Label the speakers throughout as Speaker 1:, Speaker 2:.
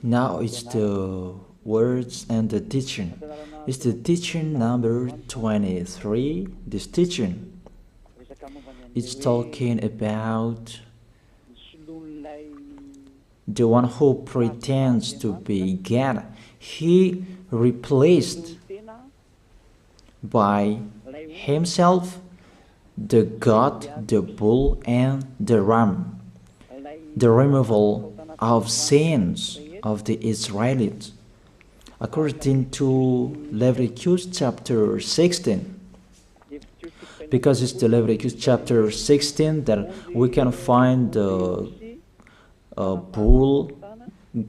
Speaker 1: Now it's the words and the teaching. It's the teaching number 23. This teaching is talking about the one who pretends to be God. He replaced by himself the goat, the bull, and the ram. The removal of sins of the Israelites. According to Leviticus chapter 16. Because it's the Leviticus chapter 16 that we can find the bull,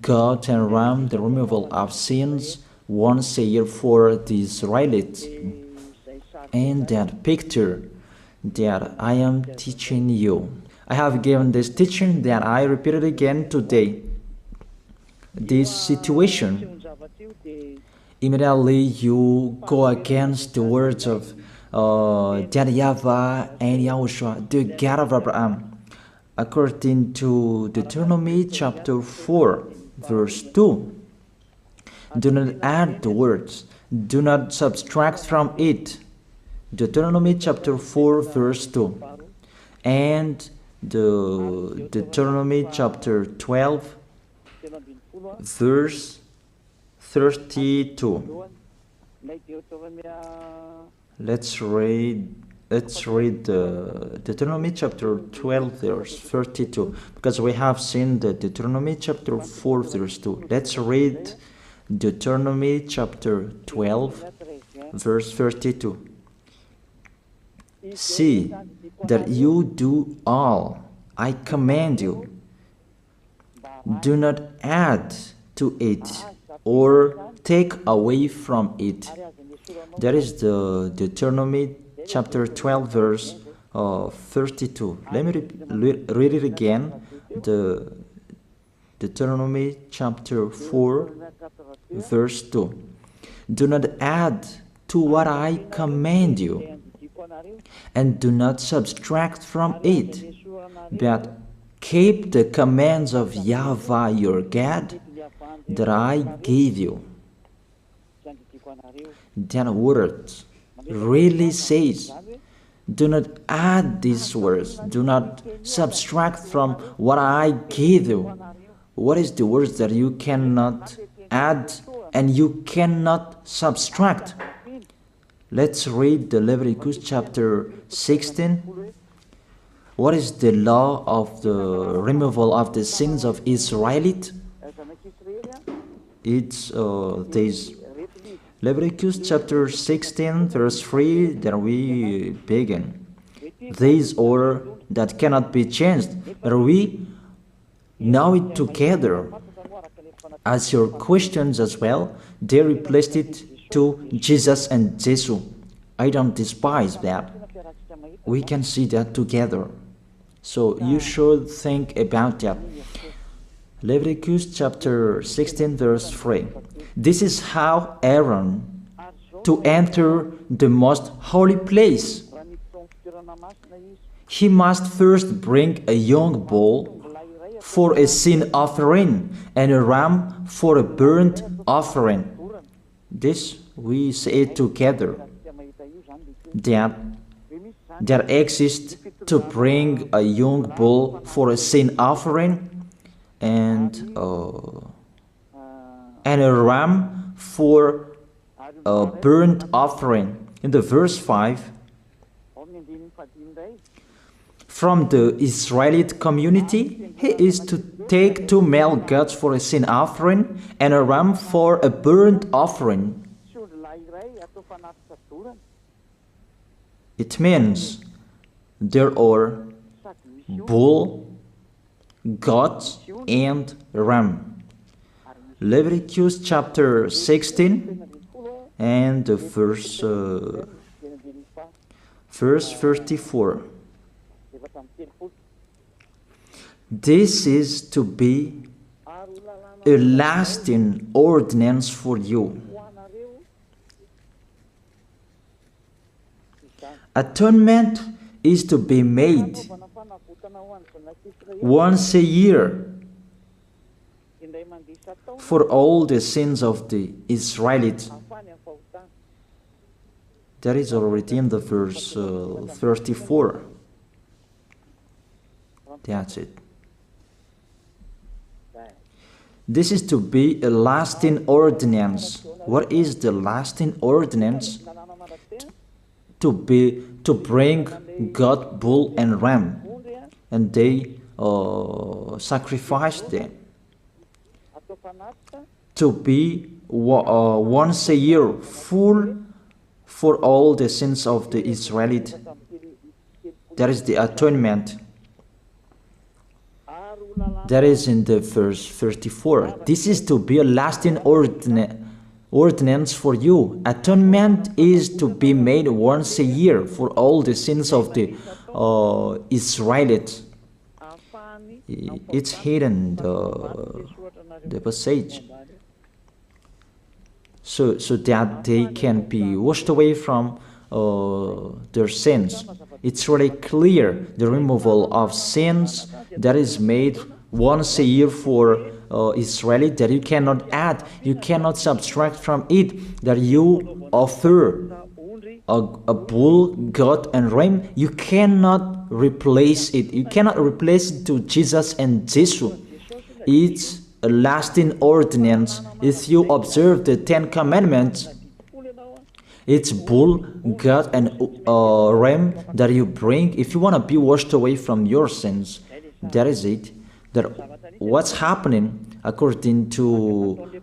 Speaker 1: goat, and ram, the removal of sins once a year for the Israelites. And that picture that I am teaching you. I have given this teaching that I repeated again today. This situation, immediately you go against the words of that YAHVAH and YAHOSHUAH, the God of Abraham. According to Deuteronomy chapter 4, verse 2. Do not add the words, do not subtract from it. Deuteronomy chapter 4, verse 2. And the Deuteronomy chapter 12, verse 32. Let's read Deuteronomy chapter 12, verse 32, because we have seen the Deuteronomy chapter 4, verse 2. Let's read Deuteronomy chapter 12, verse 32. See that you do all I command you. Do not add to it or take away from it. That is the Deuteronomy chapter 12, verse 32. Let me read it again. The Deuteronomy chapter 4, verse 2. Do not add to what I command you, and do not subtract from it, but keep the commands of YAHVAH your God that I gave you. That word really says, do not add these words, do not subtract from what I gave you. What is the words that you cannot add and you cannot subtract? Let's read the Leviticus chapter 16. What is the law of the removal of the sins of Israelite? It's this Leviticus chapter 16, verse 3 that we begin. This order that cannot be changed, but we know it together. As your questions as well, they replaced it to Jesus and Jesus. I don't despise that. We can see that together. So you should think about that. Leviticus chapter 16, verse 3. This is how Aaron to enter the most holy place. He must first bring a young bull for a sin offering and a ram for a burnt offering. This we say together. That exists to bring a young bull for a sin offering and a ram for a burnt offering. In the verse 5, from the Israelite community, he is to take 2 male goats for a sin offering and a ram for a burnt offering. It means there are bull, goat, and ram. Leviticus chapter 16 and the verse 34. This is to be a lasting ordinance for you. Atonement is to be made once a year for all the sins of the Israelites. That is already in the verse 34. That's it. This is to be a lasting ordinance. What is the lasting ordinance? To bring God, bull, and ram, and they sacrificed them. To be once a year full for all the sins of the Israelites. That is the atonement. That is in the verse 34. This is to be a lasting ordinance for you. Atonement is to be made once a year for all the sins of the Israelites. It's hidden, the passage. So that they can be washed away from their sins. It's really clear, the removal of sins that is made once a year for Israeli, that you cannot add, you cannot subtract from it, that you offer a bull, goat, and ram, you cannot replace it. You cannot replace it to Jesus and Jesus. It's a lasting ordinance. If you observe the 10 Commandments, it's bull, goat, and ram that you bring if you want to be washed away from your sins. That is it. That what's happening according to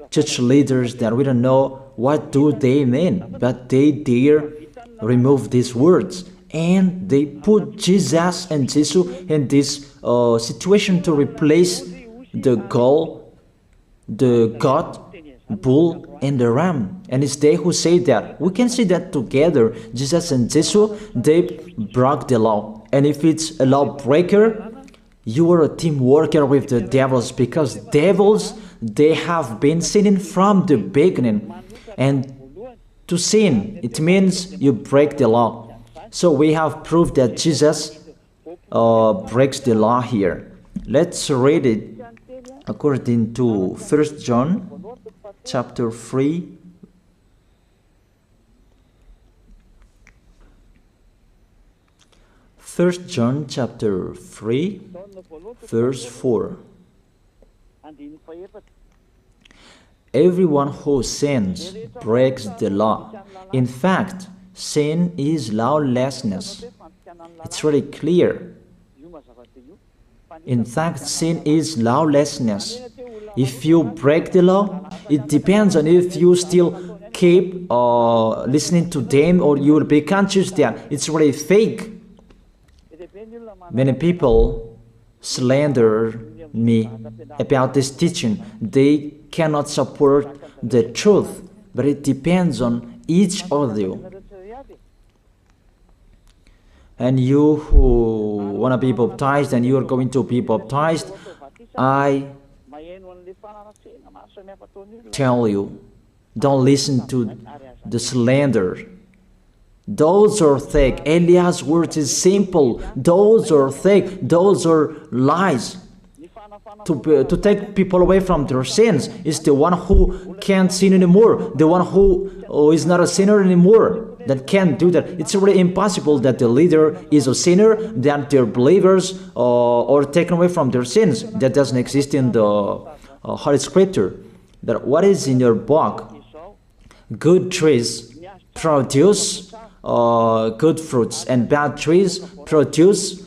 Speaker 1: church leaders, that we don't know what do they mean, but they dare remove these words and they put Jesus and Jesus in this situation to replace the goat, bull, and the ram. And it's they who say that. We can see that together, Jesus and Jesus, they broke the law. And if it's a lawbreaker, you are a team worker with the devils, because devils, they have been sinning from the beginning. And to sin, it means you break the law. So we have proved that Jesus breaks the law here. Let's read it according to 1 John chapter 3. First John chapter 3, verse 4. Everyone who sins breaks the law. In fact, sin is lawlessness. It's really clear. In fact, sin is lawlessness. If you break the law, it depends on if you still keep listening to them, or you will be conscious that it's really fake. Many people slander me about this teaching. They cannot support the truth, but it depends on each of you. And you who want to be baptized, and you are going to be baptized, I tell you, don't listen to the slander. Those are fake. Eliah's words is simple. Those are fake. Those are lies. To take people away from their sins is the one who can't sin anymore. The one who is not a sinner anymore, that can't do that. It's really impossible that the leader is a sinner, that their believers are taken away from their sins. That doesn't exist in the Holy Scripture. That what is in your book? Good trees produce good fruits, and bad trees produce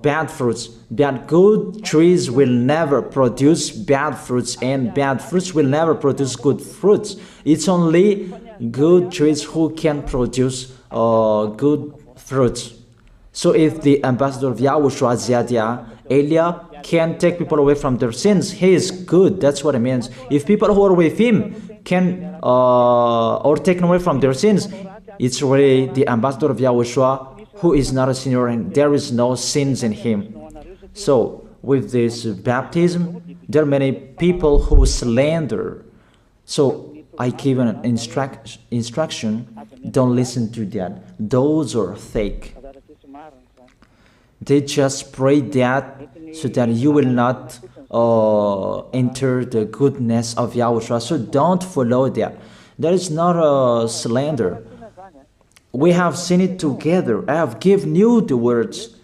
Speaker 1: bad fruits. That good trees will never produce bad fruits, and bad fruits will never produce good fruits. It's only good trees who can produce good fruits. So if the ambassador of YAHOSHUAH, Ziyadiyah, Eliah, can take people away from their sins, he is good. That's what it means. If people who are with him can or taken away from their sins, it's really the ambassador of YAHOSHUAH who is not a sinner, and there is no sins in him. So with this baptism, there are many people who slander. So I give an instruction, don't listen to that. Those are fake. They just pray that so that you will not enter the goodness of Yahushua. So don't follow that. That is not a slander. We have seen it together. I have given you the words.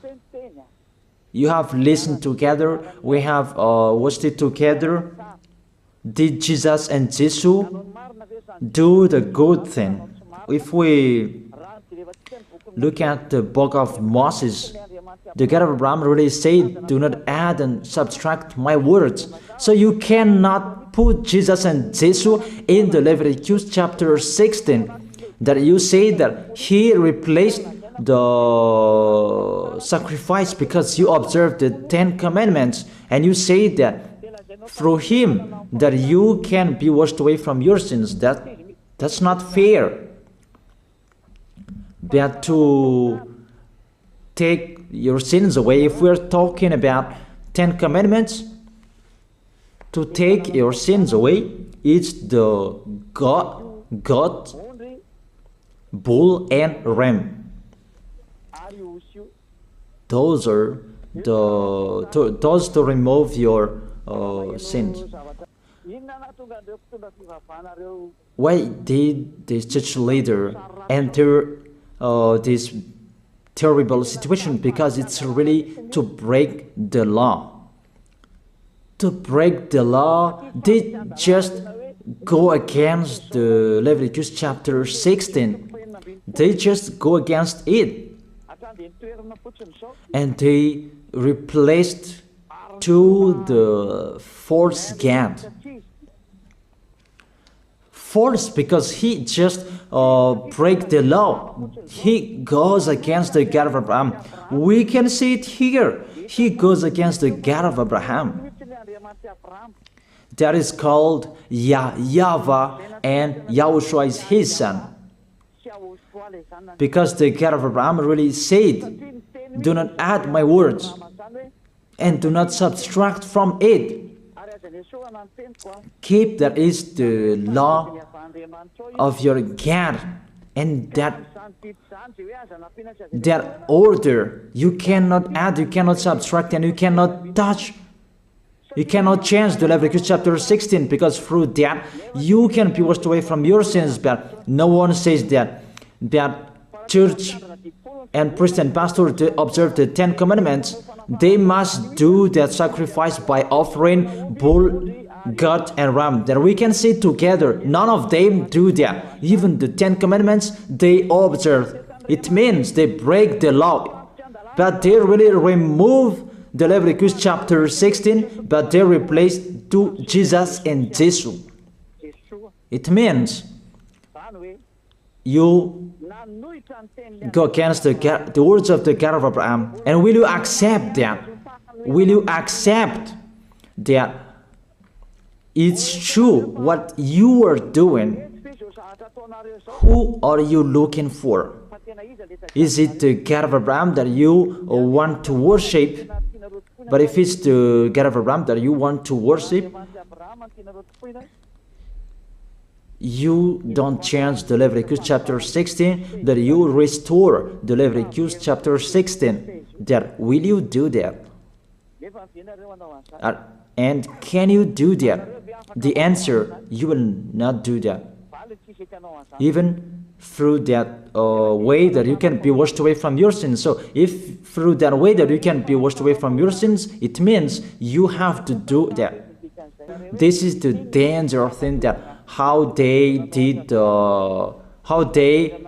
Speaker 1: You have listened together. We have watched it together. Did Jesus and Jesus do the good thing? If we look at the book of Moses, the God of Abraham really said, do not add and subtract my words. So you cannot put Jesus and Jesus in the Leviticus chapter 16. That you say that he replaced the sacrifice because you observed the 10 commandments. And you say that through him that you can be washed away from your sins. That's not fair. But to take your sins away, if we're talking about 10 commandments, to take your sins away, it's the goat, bull, and ram. Those are those to remove your sins. Why did this church leader enter this terrible situation? Because it's really to break the law. To break the law, they just go against the Leviticus chapter 16. They just go against it. And they replaced to the false God. False because he just break the law. He goes against the God of Abraham. We can see it here. He goes against the God of Abraham. That is called YAHVAH, and YAHOSHUAH is his son. Because the God of Abraham really said, do not add my words and do not subtract from it. Keep, that is the law of your God, and that order. You cannot add, you cannot subtract, and you cannot touch. You cannot change the Leviticus chapter 16, because through that you can be washed away from your sins. But no one says that church and priest and pastor to observe the 10 commandments, they must do that sacrifice by offering bull, goat, and ram. That we can see together. None of them do that. Even the 10 commandments they observe. It means they break the law. But they really remove the Leviticus chapter 16, but they replace to Jesus and Jesus. It means you go against the words of the God of Abraham. And will you accept that? Will you accept that it's true what you are doing? Who are you looking for? Is it the God of Abraham that you want to worship? But if it's the God of Abraham that you want to worship, you don't change the Leviticus chapter 16, that you restore the Leviticus chapter 16. That will you do that? And can you do that? The answer, you will not do that. Even through that way that you can be washed away from your sins. So if through that way that you can be washed away from your sins, it means you have to do that. This is the danger thing, that how they did, how they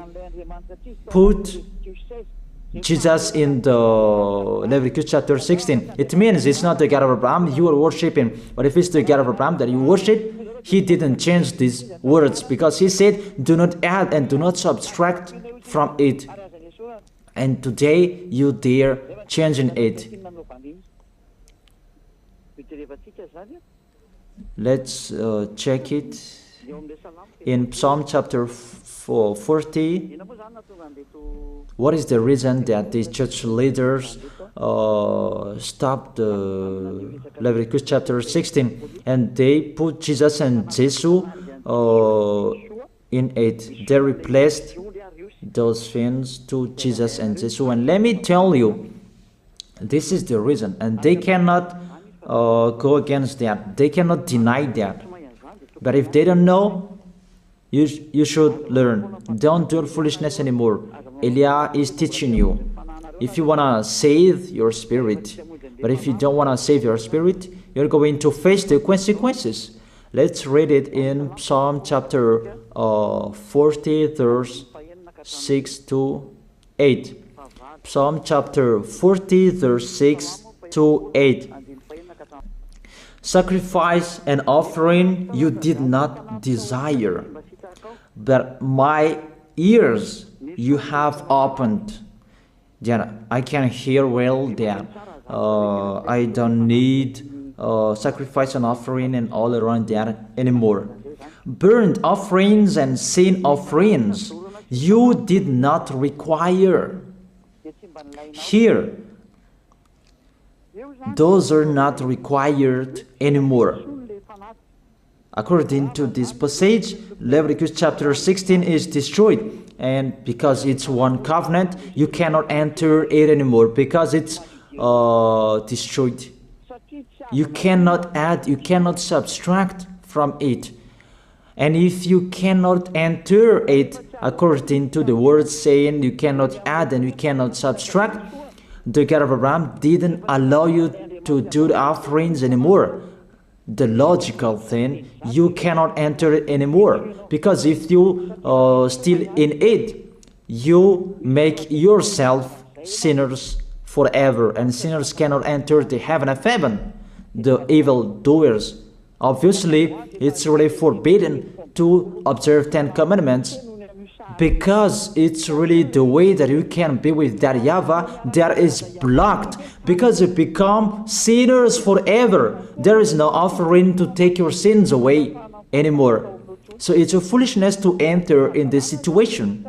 Speaker 1: put Jesus in the Leviticus chapter 16. It means it's not the God of Abraham you are worshiping. But if it's the God of Abraham that you worship, he didn't change these words, because he said, do not add and do not subtract from it. And today you dare changing it. Let's check it in Psalm chapter 40. What is the reason that these church leaders stopped the Leviticus chapter 16 and they put Jesus and Jesus in it? They replaced those things to Jesus and Jesus. And let me tell you, This is the reason, and they cannot go against that. They cannot deny that. But if they don't know, you should learn. Don't do foolishness anymore. Elia is teaching you. If you want to save your spirit, but if you don't want to save your spirit, you're going to face the consequences. Let's read it in Psalm chapter 40, verse 6 to 8. Psalm chapter 40, verse 6 to 8. Sacrifice and offering you did not desire, but my ears you have opened. Then I can hear well that I don't need sacrifice and offering and all around that anymore. Burnt offerings and sin offerings you did not require. Here, those are not required anymore. According to this passage, Leviticus chapter 16 is destroyed. And because it's one covenant, you cannot enter it anymore because it's destroyed. You cannot add, you cannot subtract from it. And if you cannot enter it according to the word saying you cannot add and you cannot subtract, the God of Abraham didn't allow you to do the offerings anymore. The logical thing, you cannot enter it anymore, because if you still in it, you make yourself sinners forever, and sinners cannot enter the heaven of heaven, the evil doers. Obviously, it's really forbidden to observe 10 commandments, because it's really the way that you can be with that YAHVAH that is blocked, because you become sinners forever. There is no offering to take your sins away anymore. So it's a foolishness to enter in this situation.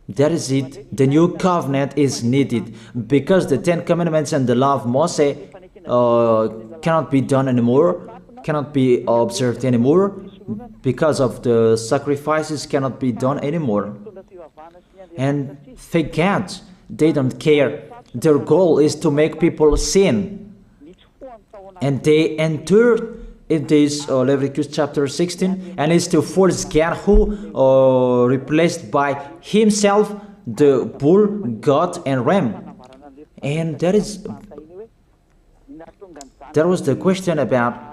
Speaker 1: That is it. The new covenant is needed, because the 10 commandments and the law of Moses cannot be done anymore, cannot be observed anymore, because of the sacrifices cannot be done anymore. And fake gods, they don't care. Their goal is to make people sin. And they enter in this Leviticus chapter 16, and is to force God, who replaced by himself the bull, goat, and ram. And that was the question about,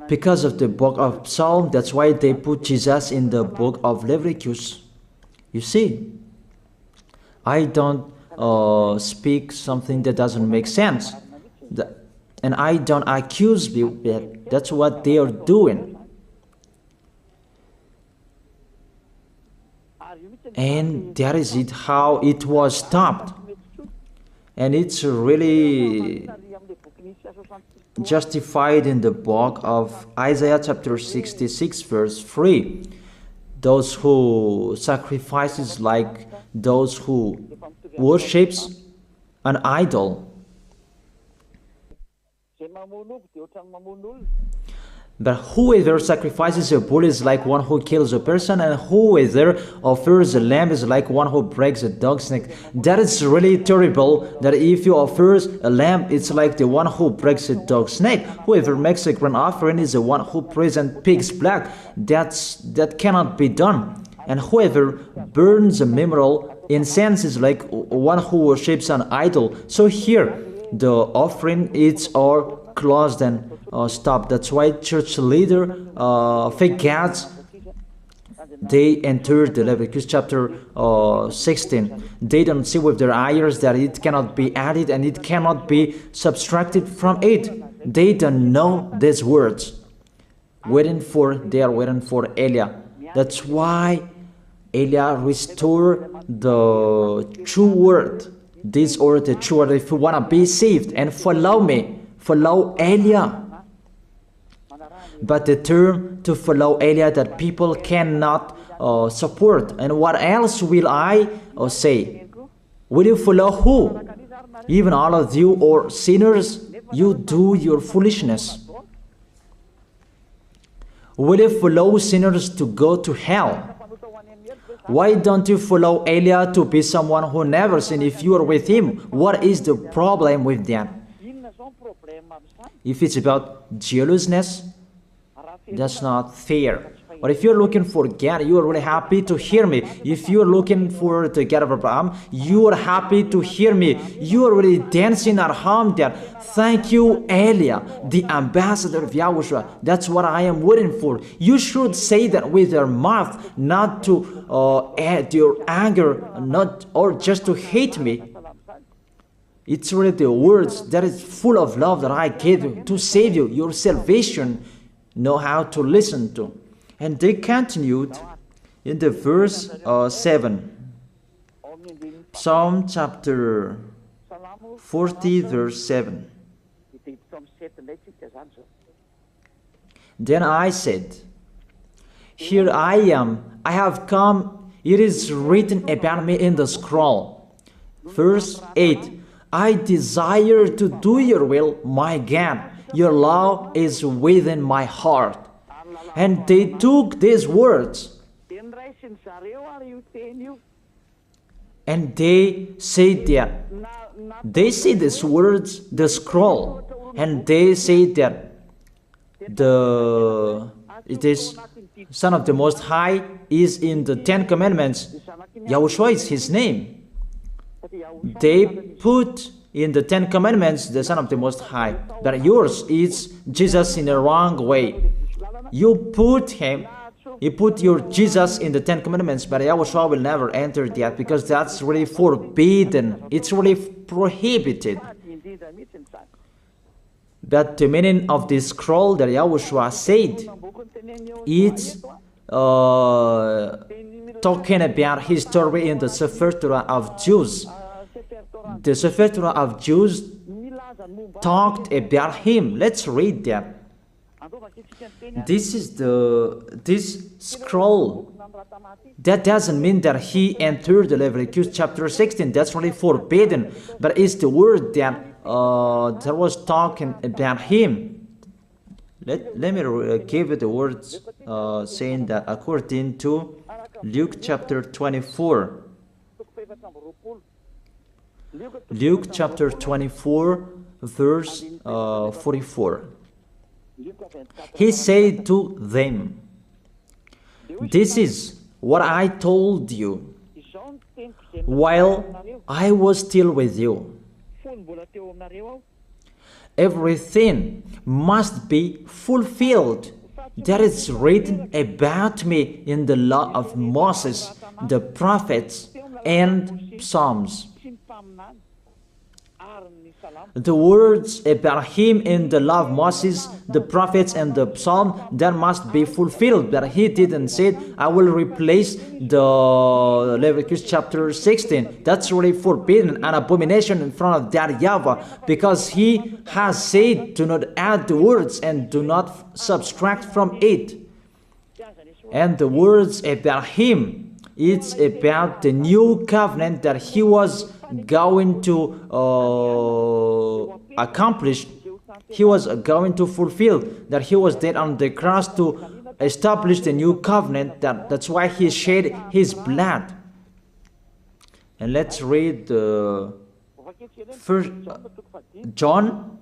Speaker 1: because of the book of Psalm, that's why they put Jesus in the book of Leviticus. You see, I don't speak something that doesn't make sense. And I don't accuse people. That's what they are doing. And that is it, how it was stopped. And it's really justified in the book of Isaiah chapter 66 verse 3. Those who sacrifices like those who worships an idol. But whoever sacrifices a bull is like one who kills a person, and whoever offers a lamb is like one who breaks a dog's neck. That is really terrible, that if you offer a lamb, it's like the one who breaks a dog's neck. Whoever makes a grain offering is the one who prays and pig's blood. That cannot be done. And whoever burns a memorial incense is like one who worships an idol. So here, the offering is all closed and stopped. That's why church leader, fake gods, they entered the Leviticus chapter 16. They don't see with their eyes that it cannot be added and it cannot be subtracted from it. They don't know these words. They are waiting for Elia. That's why Elia restored the true word. This or the true word. If you want to be saved and follow me, follow Elia. But the term to follow Elia that people cannot support. And what else will I say? Will you follow who? Even all of you or sinners, you do your foolishness. Will you follow sinners to go to hell? Why don't you follow Elijah to be someone who never sinned if you are with him? What is the problem with that? If it's about jealousness, that's not fair. But if you're looking for God, you are really happy to hear me. If you're looking for the God of Abraham, you are happy to hear me. You are really dancing at home there. Thank you, Elia, the ambassador of Yahushua. That's what I am waiting for. You should say that with your mouth, not to add your anger, not or just to hate me. It's really the words that is full of love that I gave you to save you. Your salvation, know how to listen to. And they continued in the verse 7. Psalm chapter 40 verse 7. Then I said, here I am, I have come, it is written about me in the scroll. Verse 8. I desire to do your will, my God. Your law is within my heart. And they took these words and they said that they see these words, the scroll, and they say that it is Son of the Most High is in the 10 Commandments. YAHOSHUAH is his name. They put in the 10 Commandments the Son of the Most High, but yours is Jesus in the wrong way. You put your Jesus in the 10 Commandments, but YAHOSHUAH will never enter that because that's really forbidden. It's really prohibited. But the meaning of this scroll that YAHOSHUAH said, it's talking about his story in the Sefer Torah of Jews. The Sefer Torah of Jews talked about him. Let's read that. This scroll. That doesn't mean that he entered the Leviticus chapter 16. That's really forbidden. But it's the word that was talking about him. Let me give you the words saying that according to Luke chapter 24. Luke chapter 24 verse 44. He said to them, this is what I told you while I was still with you. Everything must be fulfilled that is written about me in the law of Moses, the prophets, and Psalms. The words about him in the law of Moses, the prophets, and the psalm, that must be fulfilled. But he didn't say, I will replace the Leviticus chapter 16. That's really forbidden, an abomination in front of that YAHVAH, because he has said, do not add the words and do not subtract from it. And the words about him, it's about the new covenant that he was going to accomplish. He was going to fulfill, that he was dead on the cross to establish the new covenant. That's why he shed his blood. And let's read first John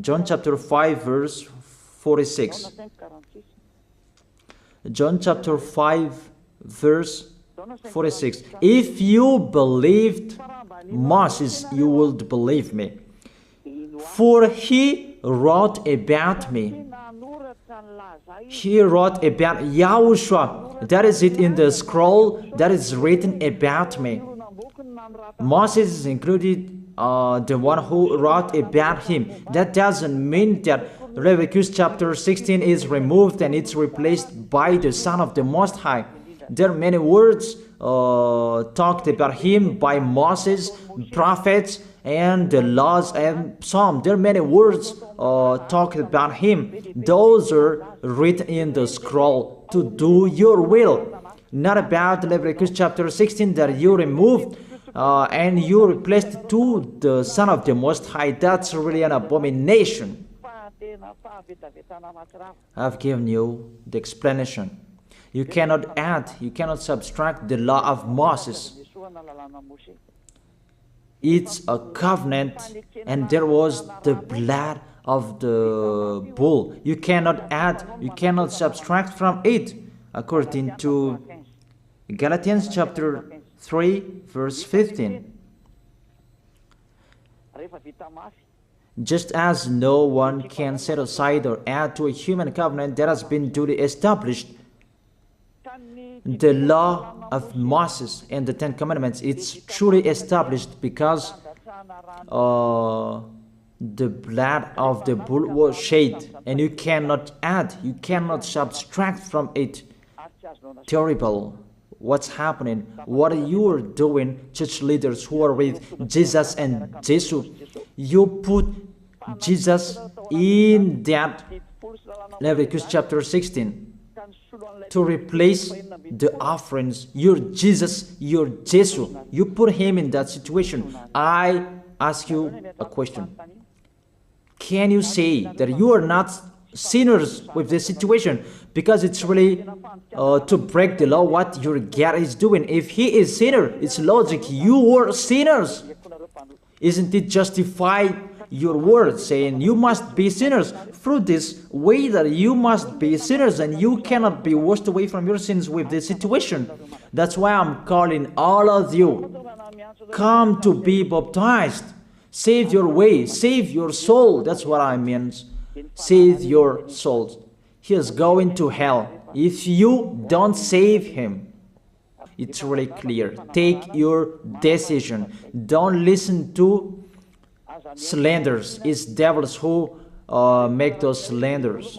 Speaker 1: chapter 5 verse 46. John chapter 5 verse 46. If you believed Moses, you would believe me, for he wrote about me. He wrote about YAHOSHUAH. That is it in the scroll that is written about me. Moses is included, the one who wrote about him. That doesn't mean that Leviticus chapter 16 is removed and it's replaced by the Son of the Most High. There are many words talked about him by Moses, prophets, and the laws and Psalm. There are many words talked about him. Those are written in the scroll to do your will. Not about Leviticus chapter 16 that you removed and you replaced to the Son of the Most High. That's really an abomination. I've given you the explanation. You cannot add, you cannot subtract the law of Moses. It's a covenant, and there was the blood of the bull. You cannot add, you cannot subtract from it, according to Galatians chapter 3, verse 15. Just as no one can set aside or add to a human covenant that has been duly established, the law of Moses and the Ten Commandments, it's truly established because the blood of the bull was shed, and you cannot add, you cannot subtract from it. Terrible. What's happening? What are you doing, church leaders who are with Jesus and Jesus? You put Jesus in that Leviticus chapter 16 to replace the offerings. You're Jesus, you're Jesus. You put him in that situation. I ask you a question. Can you say that you are not sinners with this situation? Because it's really to break the law what your God is doing. If he is sinner, it's logic. You were sinners. Isn't it justify your word saying you must be sinners through this way that you must be sinners and you cannot be washed away from your sins with this situation? That's why I'm calling all of you, come to be baptized. Save your way, save your soul. That's what I mean. Save your souls. He is going to hell if you don't save him. It's really clear. Take your decision. Don't listen to slanders. It's devils who make those slanders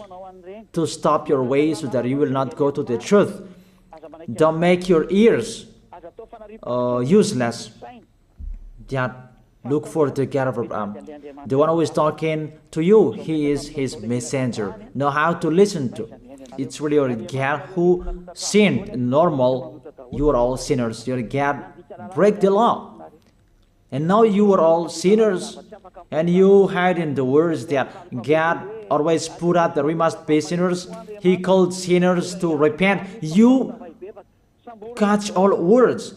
Speaker 1: to stop your way so that you will not go to the truth. Don't make your ears useless. Look for the God of Abraham. The one who is talking to you, he is his messenger. Know how to listen to. It's really your God who sinned. Normal, you are all sinners. Your God break the law. And now you are all sinners. And you hide in the words that God always put out that we must be sinners. He called sinners to repent. You catch all words.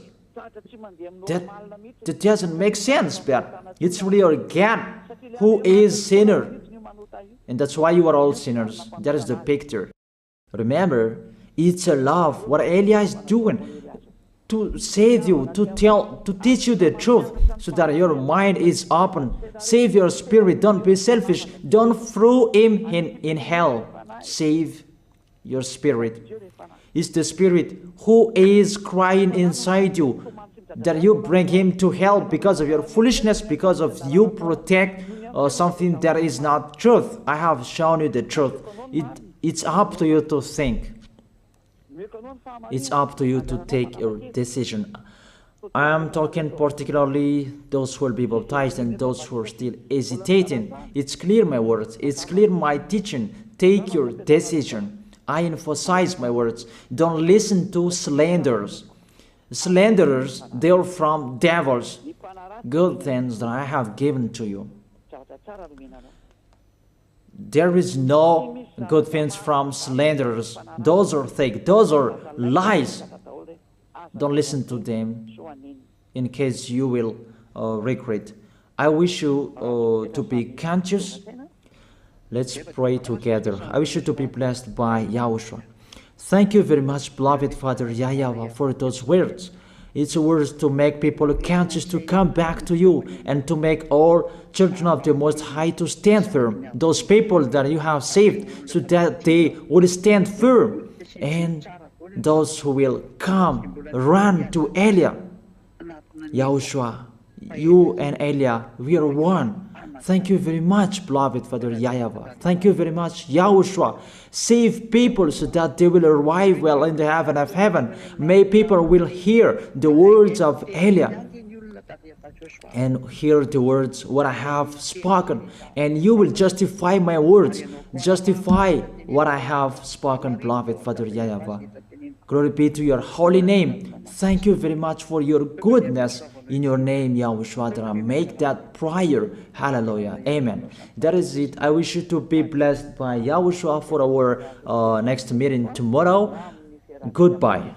Speaker 1: That doesn't make sense, but it's really your God who is sinner. And that's why you are all sinners. That is the picture. Remember, it's a love. What Elia is doing to save you, to teach you the truth so that your mind is open. Save your spirit. Don't be selfish. Don't throw him in hell. Save your spirit. It's the spirit who is crying inside you that you bring him to hell because of your foolishness, because of you protect something that is not truth. I have shown you the truth. It's up to you to think. It's up to you to take your decision. I am talking particularly those who will be baptized and those who are still hesitating. It's clear my words. It's clear my teaching. Take your decision. I emphasize my words. Don't listen to slanders. Slanderers, they are from devils. Good things that I have given to you. There is no good things from slanderers. Those are fake. Those are lies. Don't listen to them in case you will regret. I wish you to be conscious. Let's pray together. I wish you to be blessed by YAHOSHUAH. Thank you very much, beloved Father YAHVAH, for those words. It's words to make people conscious to come back to you and to make all children of the Most High to stand firm. Those people that you have saved so that they will stand firm. And those who will come, run to Elia. YAHOSHUAH, you and Elia, we are one. Thank you very much, beloved Father YAHVAH. Thank you very much, YAHOSHUAH. Save people so that they will arrive well in the heaven of heaven. May people will hear the words of Elia and hear the words what I have spoken. And you will justify my words. Justify what I have spoken, beloved Father YAHVAH. Glory be to your holy name. Thank you very much for your goodness. In your name, YAHOSHUAH, that I make that prayer. Hallelujah. Amen. That is it. I wish you to be blessed by YAHOSHUAH for our next meeting tomorrow. Goodbye.